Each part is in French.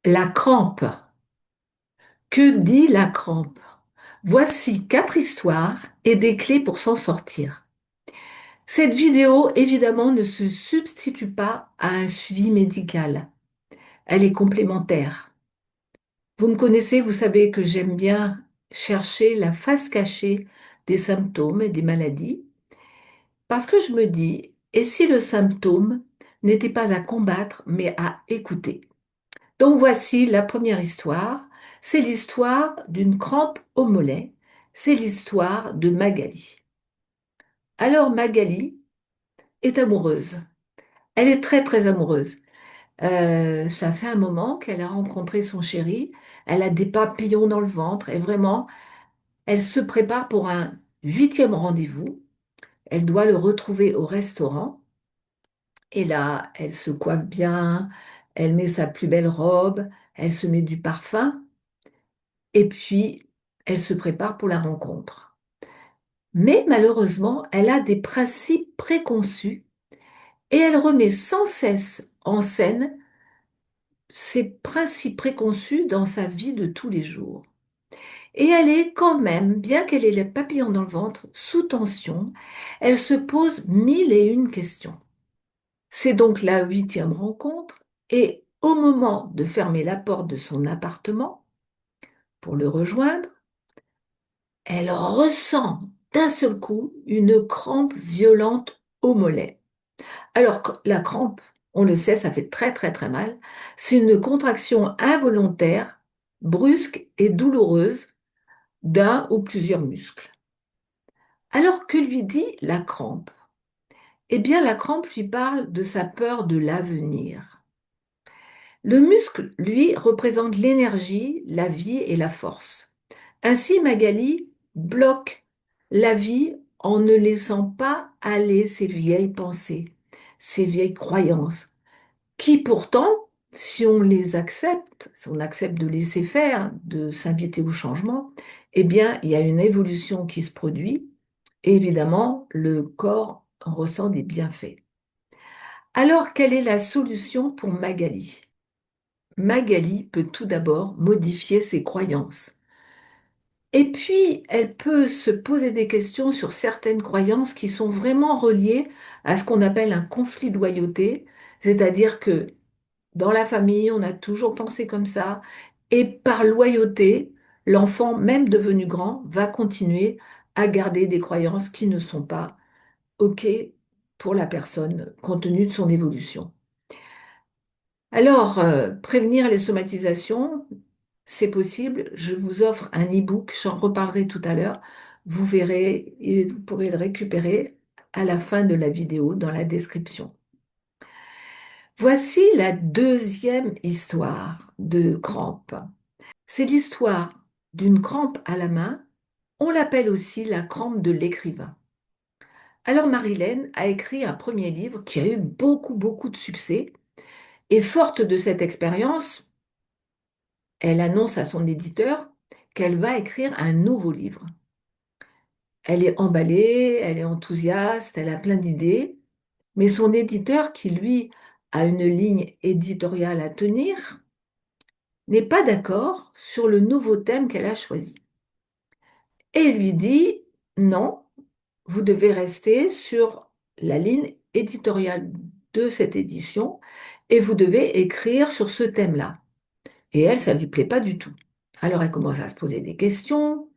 La crampe. Que dit la crampe? Voici 4 histoires et des clés pour s'en sortir. Cette vidéo, évidemment, ne se substitue pas à un suivi médical. Elle est complémentaire. Vous me connaissez, vous savez que j'aime bien chercher la face cachée des symptômes et des maladies, parce que je me dis, et si le symptôme n'était pas à combattre, mais à écouter? Donc voici la première histoire. C'est l'histoire d'une crampe au mollet. C'est l'histoire de Magali. Alors Magali est amoureuse. Elle est très très amoureuse. Ça fait un moment qu'elle a rencontré son chéri. Elle a des papillons dans le ventre et vraiment, elle se prépare pour un 8e rendez-vous. Elle doit le retrouver au restaurant. Et là, elle se coiffe bien, elle met sa plus belle robe, elle se met du parfum. Et puis, elle se prépare pour la rencontre. Mais malheureusement, elle a des principes préconçus et elle remet sans cesse en scène ces principes préconçus dans sa vie de tous les jours. Et elle est quand même, bien qu'elle ait les papillons dans le ventre, sous tension, elle se pose 1001 questions. C'est donc la 8e rencontre et au moment de fermer la porte de son appartement pour le rejoindre, elle ressent d'un seul coup une crampe violente au mollet. Alors, la crampe, on le sait, ça fait très très très mal. C'est une contraction involontaire, brusque et douloureuse d'un ou plusieurs muscles. Alors que lui dit la crampe? Eh bien, la crampe lui parle de sa peur de l'avenir. Le muscle, lui, représente l'énergie, la vie et la force. Ainsi, Magali bloque la vie en ne laissant pas aller ses vieilles pensées, ses vieilles croyances, qui pourtant, si on les accepte, si on accepte de laisser faire, de s'inviter au changement, eh bien, il y a une évolution qui se produit et évidemment, le corps en ressent des bienfaits. Alors, quelle est la solution pour Magali? Magali peut tout d'abord modifier ses croyances. Et puis, elle peut se poser des questions sur certaines croyances qui sont vraiment reliées à ce qu'on appelle un conflit de loyauté, c'est-à-dire que dans la famille, on a toujours pensé comme ça, et par loyauté, l'enfant, même devenu grand, va continuer à garder des croyances qui ne sont pas OK pour la personne, compte tenu de son évolution. Alors, prévenir les somatisations, c'est possible. Je vous offre un e-book, j'en reparlerai tout à l'heure. Vous verrez, et vous pourrez le récupérer à la fin de la vidéo dans la description. Voici la deuxième histoire de crampe. C'est l'histoire d'une crampe à la main. On l'appelle aussi la crampe de l'écrivain. Alors Marilène a écrit un premier livre qui a eu beaucoup, beaucoup de succès. Et forte de cette expérience, elle annonce à son éditeur qu'elle va écrire un nouveau livre. Elle est emballée, elle est enthousiaste, elle a plein d'idées, mais son éditeur, qui lui a une ligne éditoriale à tenir, n'est pas d'accord sur le nouveau thème qu'elle a choisi. Et lui dit, non, vous devez rester sur la ligne éditoriale de cette édition et vous devez écrire sur ce thème-là. Et elle, ça ne lui plaît pas du tout. Alors elle commence à se poser des questions.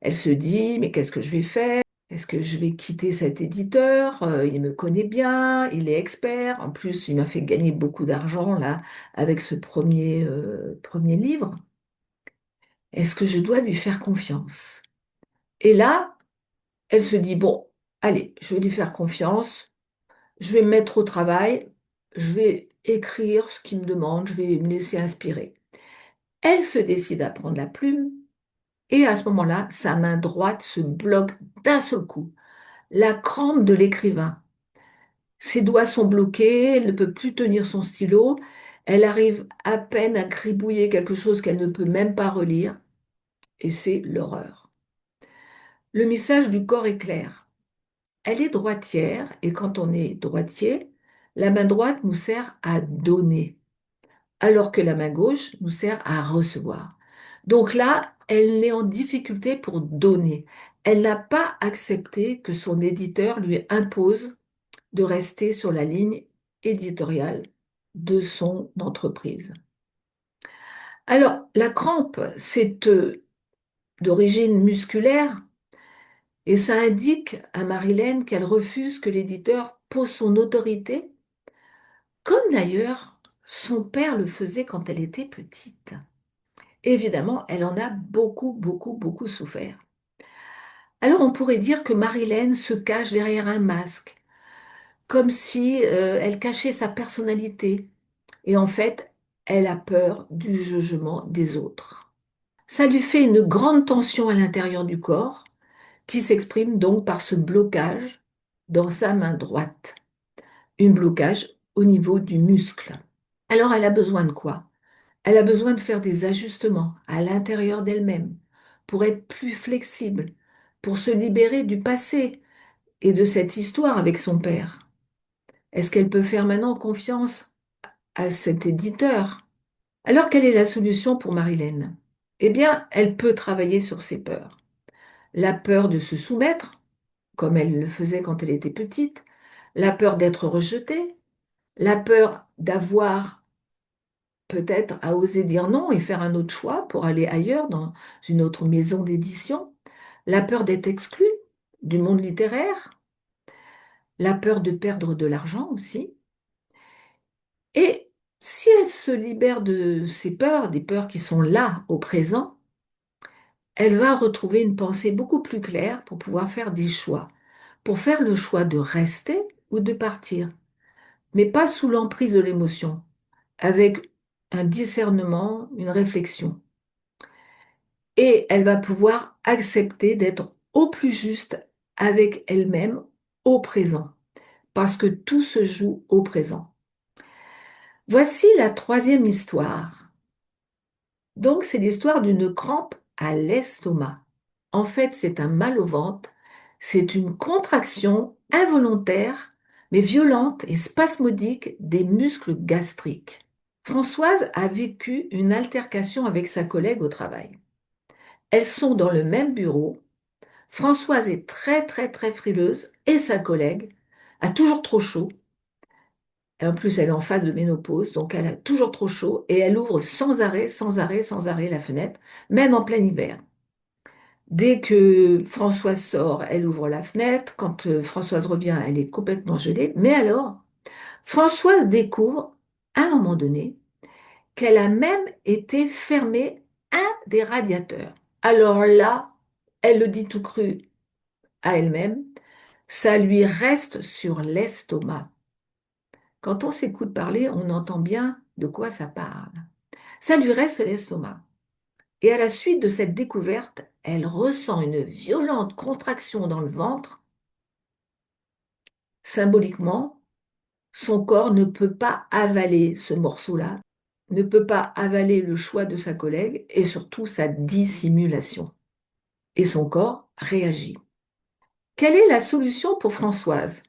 Elle se dit, mais qu'est-ce que je vais faire? Est-ce que je vais quitter cet éditeur? Il me connaît bien, il est expert. En plus, il m'a fait gagner beaucoup d'argent là avec ce premier livre. Est-ce que je dois lui faire confiance? Et là, elle se dit, bon, allez, je vais lui faire confiance. Je vais me mettre au travail. Je vais écrire ce qu'il me demande. Je vais me laisser inspirer. Elle se décide à prendre la plume. Et à ce moment-là, sa main droite se bloque d'un seul coup. La crampe de l'écrivain. Ses doigts sont bloqués, elle ne peut plus tenir son stylo. Elle arrive à peine à gribouiller quelque chose qu'elle ne peut même pas relire. Et c'est l'horreur. Le message du corps est clair. Elle est droitière et quand on est droitier, la main droite nous sert à donner, alors que la main gauche nous sert à recevoir. Donc là, elle est en difficulté pour donner. Elle n'a pas accepté que son éditeur lui impose de rester sur la ligne éditoriale de son entreprise. Alors, la crampe, c'est d'origine musculaire et ça indique à Marilyn qu'elle refuse que l'éditeur pose son autorité, comme d'ailleurs son père le faisait quand elle était petite. Évidemment, elle en a beaucoup, beaucoup, beaucoup souffert. Alors on pourrait dire que Marilyn se cache derrière un masque, comme si elle cachait sa personnalité. Et en fait, elle a peur du jugement des autres. Ça lui fait une grande tension à l'intérieur du corps, qui s'exprime donc par ce blocage dans sa main droite. Un blocage au niveau du muscle. Alors elle a besoin de quoi? Elle a besoin de faire des ajustements à l'intérieur d'elle-même pour être plus flexible, pour se libérer du passé et de cette histoire avec son père. Est-ce qu'elle peut faire maintenant confiance à cet éditeur? Alors quelle est la solution pour Marilyn? Eh bien, elle peut travailler sur ses peurs. La peur de se soumettre, comme elle le faisait quand elle était petite, la peur d'être rejetée, la peur d'avoir peut-être à oser dire non et faire un autre choix pour aller ailleurs dans une autre maison d'édition, la peur d'être exclue du monde littéraire, la peur de perdre de l'argent aussi. Et si elle se libère de ces peurs, des peurs qui sont là au présent, elle va retrouver une pensée beaucoup plus claire pour pouvoir faire des choix, pour faire le choix de rester ou de partir, mais pas sous l'emprise de l'émotion, avec un discernement, une réflexion. Et elle va pouvoir accepter d'être au plus juste avec elle-même au présent, parce que tout se joue au présent. Voici la troisième histoire. Donc, c'est l'histoire d'une crampe à l'estomac. En fait, c'est un mal au ventre, c'est une contraction involontaire, mais violente et spasmodique des muscles gastriques. Françoise a vécu une altercation avec sa collègue au travail. Elles sont dans le même bureau. Françoise est très très très frileuse et sa collègue a toujours trop chaud. Et en plus, elle est en phase de ménopause, donc elle a toujours trop chaud et elle ouvre sans arrêt, sans arrêt, sans arrêt la fenêtre, même en plein hiver. Dès que Françoise sort, elle ouvre la fenêtre. Quand Françoise revient, elle est complètement gelée. Mais alors, Françoise découvre, à un moment donné, qu'elle a même été fermer un des radiateurs. Alors là, elle le dit tout cru à elle-même, ça lui reste sur l'estomac. Quand on s'écoute parler, on entend bien de quoi ça parle. Ça lui reste sur l'estomac. Et à la suite de cette découverte, elle ressent une violente contraction dans le ventre. Symboliquement, son corps ne peut pas avaler ce morceau-là, ne peut pas avaler le choix de sa collègue et surtout sa dissimulation. Et son corps réagit. Quelle est la solution pour Françoise?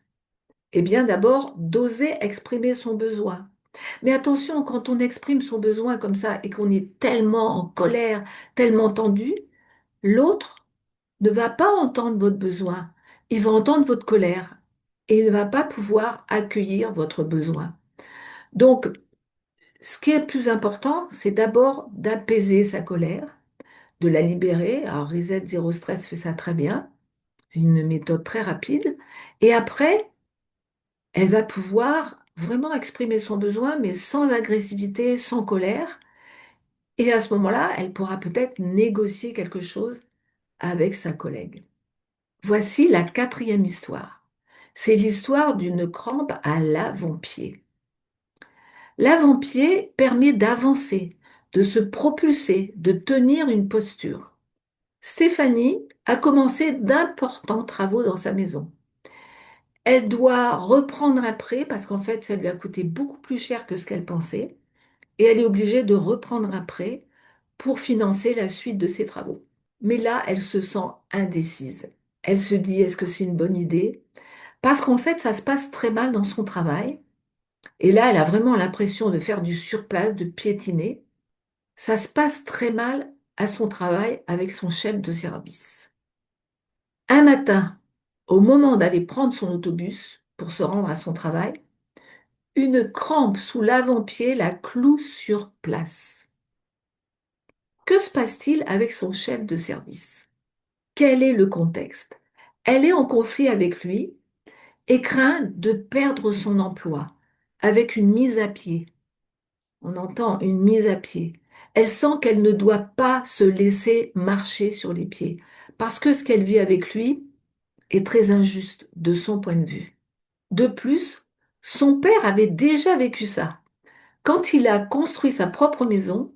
Eh bien, d'abord, d'oser exprimer son besoin. Mais attention, quand on exprime son besoin comme ça et qu'on est tellement en colère, tellement tendu, l'autre ne va pas entendre votre besoin. Il va entendre votre colère et il ne va pas pouvoir accueillir votre besoin. Donc, ce qui est le plus important, c'est d'abord d'apaiser sa colère, de la libérer. Alors, Reset Zéro Stress fait ça très bien. C'est une méthode très rapide. Et après, elle va pouvoir vraiment exprimer son besoin, mais sans agressivité, sans colère. Et à ce moment-là, elle pourra peut-être négocier quelque chose avec sa collègue. Voici la quatrième histoire. C'est l'histoire d'une crampe à l'avant-pied. L'avant-pied permet d'avancer, de se propulser, de tenir une posture. Stéphanie a commencé d'importants travaux dans sa maison. Elle doit reprendre un prêt parce qu'en fait, ça lui a coûté beaucoup plus cher que ce qu'elle pensait. Et elle est obligée de reprendre un prêt pour financer la suite de ses travaux. Mais là, elle se sent indécise. Elle se dit, est-ce que c'est une bonne idée? Parce qu'en fait, ça se passe très mal dans son travail. Et là, elle a vraiment l'impression de faire du surplace, de piétiner. Ça se passe très mal à son travail avec son chef de service. Un matin, au moment d'aller prendre son autobus pour se rendre à son travail, une crampe sous l'avant-pied la cloue sur place. Que se passe-t-il avec son chef de service? Quel est le contexte? Elle est en conflit avec lui et craint de perdre son emploi avec une mise à pied. On entend une mise à pied. Elle sent qu'elle ne doit pas se laisser marcher sur les pieds parce que ce qu'elle vit avec lui est très injuste de son point de vue. De plus, son père avait déjà vécu ça. Quand il a construit sa propre maison,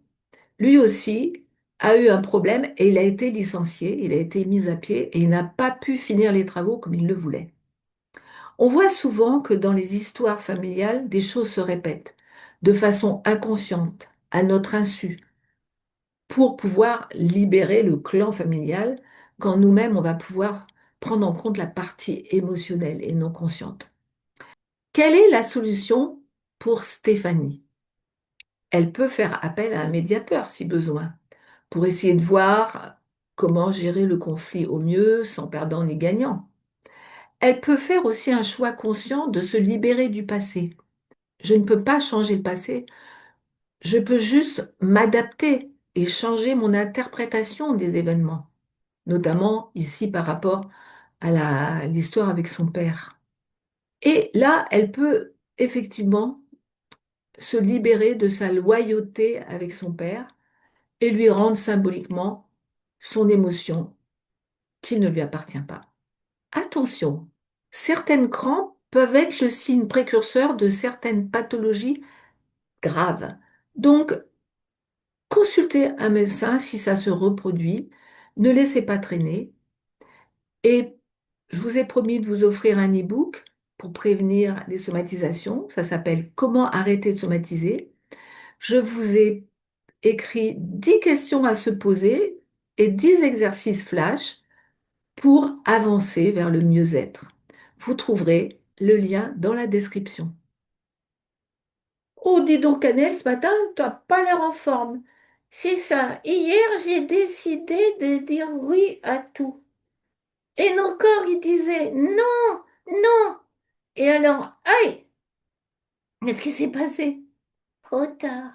lui aussi a eu un problème et il a été licencié, il a été mis à pied et il n'a pas pu finir les travaux comme il le voulait. On voit souvent que dans les histoires familiales, des choses se répètent de façon inconsciente, à notre insu, pour pouvoir libérer le clan familial quand nous-mêmes, on va pouvoir prendre en compte la partie émotionnelle et non consciente. Quelle est la solution pour Stéphanie? Elle peut faire appel à un médiateur si besoin, pour essayer de voir comment gérer le conflit au mieux sans perdant ni gagnant. Elle peut faire aussi un choix conscient de se libérer du passé. Je ne peux pas changer le passé, je peux juste m'adapter et changer mon interprétation des événements, notamment ici par rapport à l'histoire avec son père. Et là, elle peut effectivement se libérer de sa loyauté avec son père et lui rendre symboliquement son émotion qui ne lui appartient pas. Attention, certaines crampes peuvent être le signe précurseur de certaines pathologies graves. Donc, consultez un médecin si ça se reproduit. Ne laissez pas traîner. Et je vous ai promis de vous offrir un e-book pour prévenir les somatisations. Ça s'appelle Comment arrêter de somatiser. Je vous ai écrit 10 questions à se poser et 10 exercices flash pour avancer vers le mieux-être. Vous trouverez le lien dans la description. Oh, dis donc, Annelle, ce matin, tu n'as pas l'air en forme. C'est ça. Hier, j'ai décidé de dire oui à tout. Et mon corps, il disait non, non. Et alors, aïe, qu'est-ce qui s'est passé? Trop tard.